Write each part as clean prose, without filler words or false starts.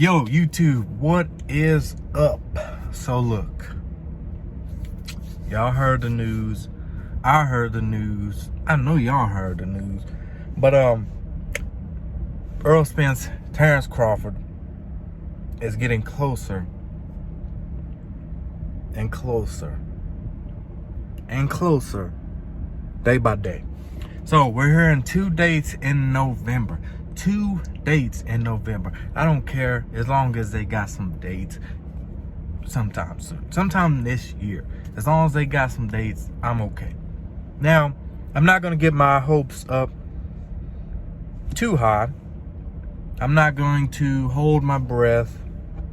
Yo, YouTube, what is up? So look, y'all heard the news. I heard the news. I know y'all heard the news. But Errol Spence, Terence Crawford is getting closer and closer and closer day by day. So we're hearing 2 dates in November. 2 dates in November. I don't care as long as they got some dates sometime soon. Sometime this year. As long as they got some dates, I'm okay. Now, I'm not going to get my hopes up too high. I'm not going to hold my breath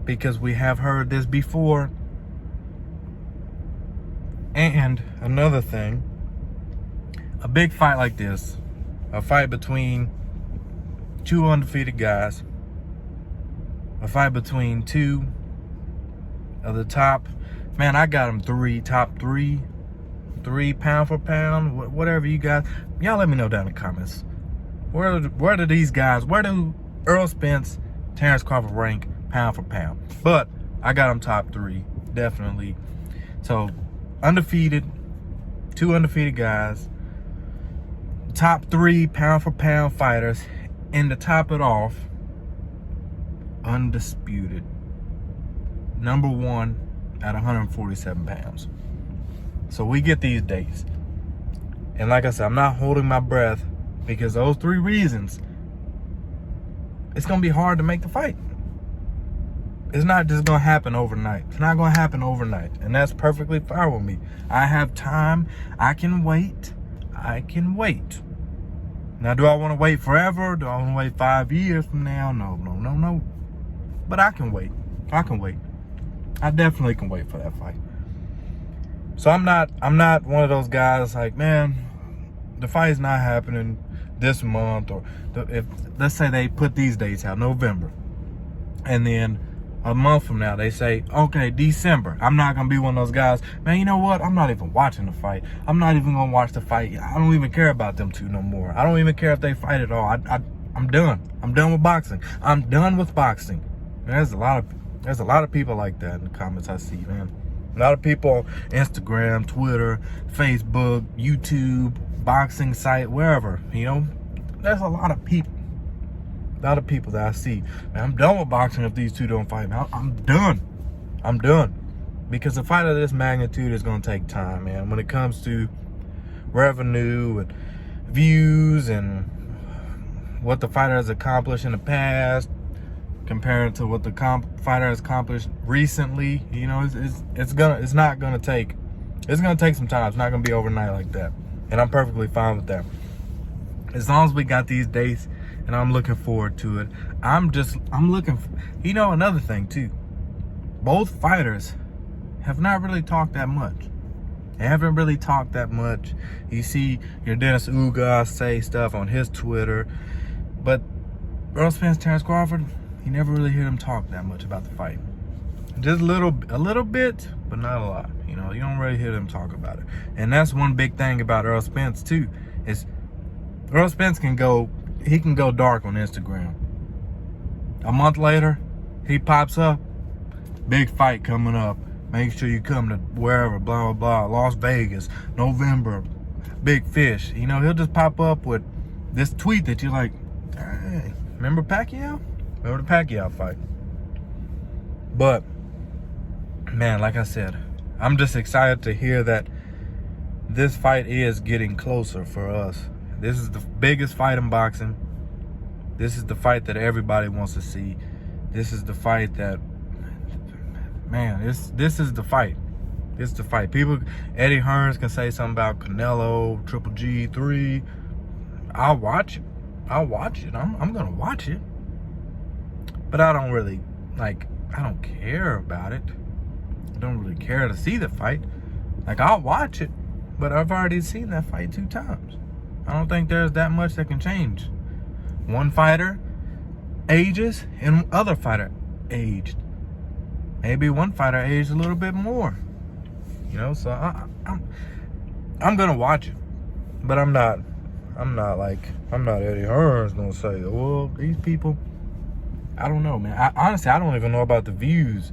because we have heard this before. And another thing, a big fight like this, a fight between two undefeated guys, a fight between two of the top, man, I got them top three pound for pound, whatever you guys, y'all let me know down in the comments. Where do these guys, where do Errol Spence, Terence Crawford rank pound for pound? But I got them top three, definitely. So undefeated, two undefeated guys, top 3 pound for pound fighters. And to top it off, undisputed, #1 at 147 pounds. So we get these dates. And like I said, I'm not holding my breath because those 3 reasons, it's going to be hard to make the fight. It's not just going to happen overnight. It's not going to happen overnight. And that's perfectly fine with me. I have time. I can wait. Now, do I want to wait forever? Do I want to wait 5 years from now? No. But I can wait. I definitely can wait for that fight. So I'm not one of those guys like, man, the fight's not happening this month, or if let's say they put these dates out, November, and then a month from now they say, okay, December. I'm not gonna be one of those guys, man, you know what, I'm not even watching the fight. I'm not even gonna watch the fight. I don't even care about them two no more. I don't even care if they fight at all. I'm done. I'm done with boxing. I'm done with boxing. There's a lot of people like that in the comments I see, man. A lot of people on Instagram, Twitter, Facebook, YouTube, boxing site, wherever, you know. There's a lot of people that I see. Man, I'm done with boxing if these two don't fight. Man, I'm done. Because a fight of this magnitude is going to take time, man. When it comes to revenue and views and what the fighter has accomplished in the past compared to what the fighter has accomplished recently, you know, it's gonna take some time. It's not gonna be overnight like that. And I'm perfectly fine with that. As long as we got these dates, and I'm looking forward to it. I'm looking for, you know, another thing too. Both fighters have not really talked that much. They haven't really talked that much. You see your Dennis Ugas say stuff on his Twitter, but Errol Spence, Terence Crawford, you never really hear them talk that much about the fight. Just a little bit, but not a lot. You know, you don't really hear them talk about it. And that's one big thing about Errol Spence too, is Errol Spence can go dark on Instagram. A month later, he pops up, big fight coming up. Make sure you come to wherever, blah, blah, blah, Las Vegas, November, big fish. You know, he'll just pop up with this tweet that you're like, hey, remember Pacquiao? Remember the Pacquiao fight? But, man, like I said, I'm just excited to hear that this fight is getting closer for us. This is the biggest fight in boxing. This is the fight that everybody wants to see. This is the fight that, man, this is the fight. This is the fight. People, Eddie Hearns can say something about Canelo, Triple G3. I'll watch it. I'm going to watch it. But I don't really, I don't care about it. I don't really care to see the fight. I'll watch it, but I've already seen that fight 2 times. I don't think there's that much that can change. One fighter ages and other fighter aged. Maybe one fighter aged a little bit more. You know, so I'm gonna watch it, but I'm not Eddie Hearns gonna say, well, these people I don't know, man. Honestly, I don't even know about the views.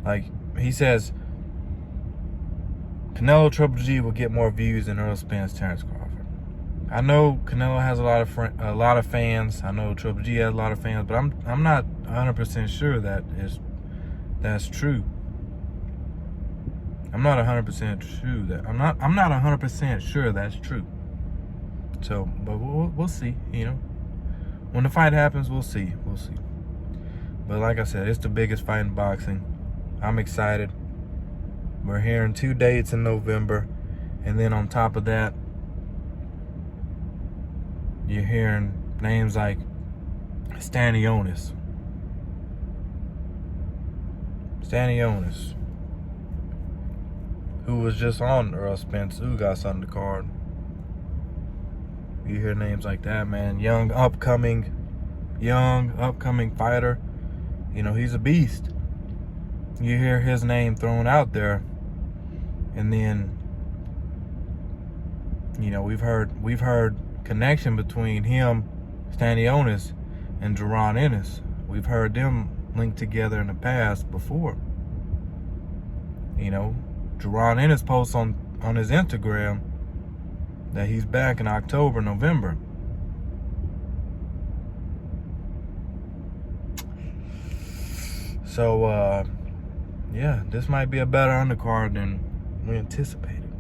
Like, he says Canelo Triple G will get more views than Errol Spence, Terence Crawford. I know Canelo has a lot of fans. I know Triple G has a lot of fans, but I'm not 100% sure that's true. I'm not 100% true that I'm not 100% sure that's true. So, but we'll see. You know, when the fight happens, we'll see. But like I said, it's the biggest fight in boxing. I'm excited. We're hearing 2 dates in November, and then on top of that, you're hearing names like Stanionis, who was just on Errol Spence Ugas undercard. You hear names like that, man. Young upcoming fighter. You know, he's a beast. You hear his name thrown out there, and then, you know, we've heard connection between him, Stanionis, and Jaron Ennis. We've heard them linked together in the past before. You know, Jaron Ennis posts on his Instagram that he's back in October, November. So, yeah, this might be a better undercard than we anticipated.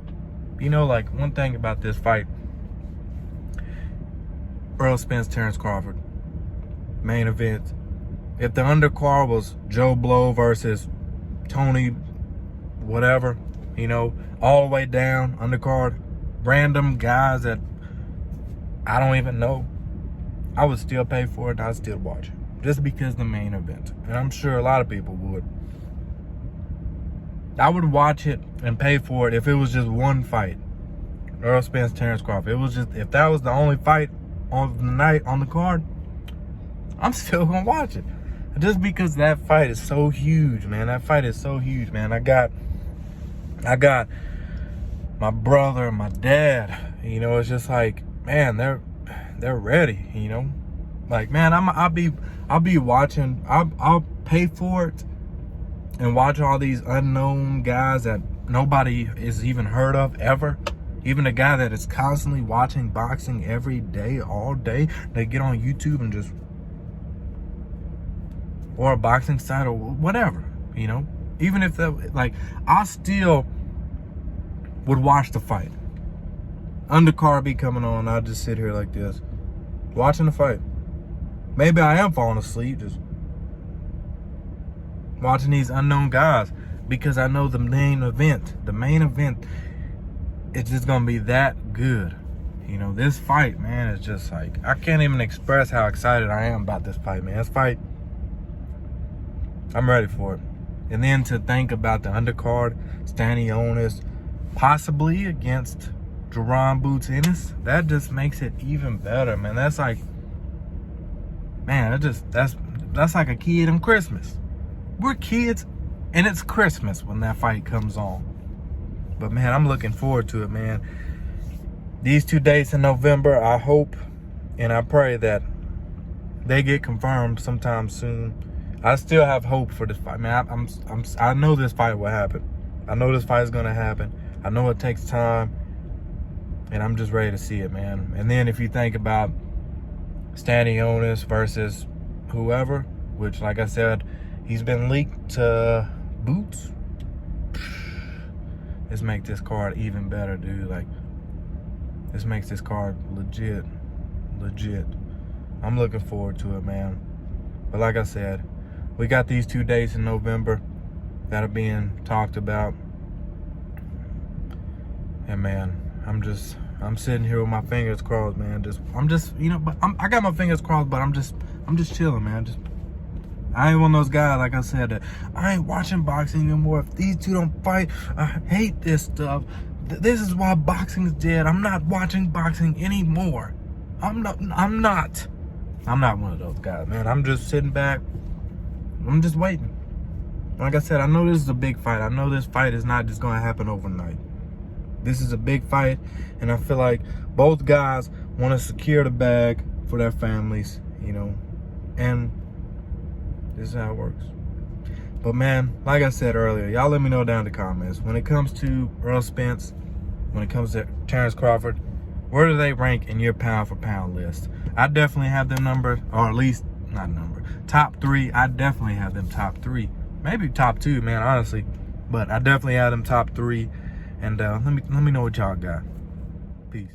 You know, like, one thing about this fight, Errol Spence, Terence Crawford, main event. If the undercard was Joe Blow versus Tony whatever, you know, all the way down, undercard, random guys that I don't even know, I would still pay for it and I'd still watch it. Just because the main event. And I'm sure a lot of people would. I would watch it and pay for it if it was just one fight. Errol Spence, Terence Crawford. If that was the only fight on the night on the card, I'm still gonna watch it. Just because that fight is so huge, man. That fight is so huge, man. I got my brother, my dad. You know, it's just like, man, they're ready. You know, like, man, I'll be watching. I'll pay for it and watch all these unknown guys that nobody is even heard of ever. Even a guy that is constantly watching boxing every day, all day, they get on YouTube and just, or a boxing site or whatever, you know. Even if that, like, I still would watch the fight. Undercard be coming on, I'll just sit here like this, watching the fight. Maybe I am falling asleep, just watching these unknown guys, because I know the main event, it's just gonna be that good. You know, this fight, man, is just like, I can't even express how excited I am about this fight, man. This fight, I'm ready for it. And then to think about the undercard, Stanionis possibly against Jaron Boots Ennis, that just makes it even better, man. That's like, man, that's like a kid on Christmas. We're kids, and it's Christmas when that fight comes on. But, man, I'm looking forward to it, man. These 2 dates in November, I hope and I pray that they get confirmed sometime soon. I still have hope for this fight, man. I know this fight will happen. I know this fight is going to happen. I know it takes time, and I'm just ready to see it, man. And then if you think about Stanionis versus whoever, which, like I said, he's been leaked to Boots. Let's make this card even better, dude. Like, this makes this card legit. I'm looking forward to it, man. But like I said, we got these 2 dates in November that are being talked about. And, man, I'm sitting here with my fingers crossed, man. I got my fingers crossed, but I'm just chilling, man. I ain't one of those guys, like I said, that I ain't watching boxing anymore. If these two don't fight, I hate this stuff. This is why boxing's dead. I'm not watching boxing anymore. I'm not one of those guys, man. I'm just sitting back. I'm just waiting. Like I said, I know this is a big fight. I know this fight is not just going to happen overnight. This is a big fight, and I feel like both guys want to secure the bag for their families, you know. And This is how it works. But man, like I said earlier, y'all let me know down in the comments. When it comes to Errol Spence, when it comes to Terence Crawford, where do they rank in your pound for pound list? I definitely have them number, or at least, not number, top 3. I definitely have them top 3. Maybe top 2, man, honestly. But I definitely have them top 3. And let me know what y'all got. Peace.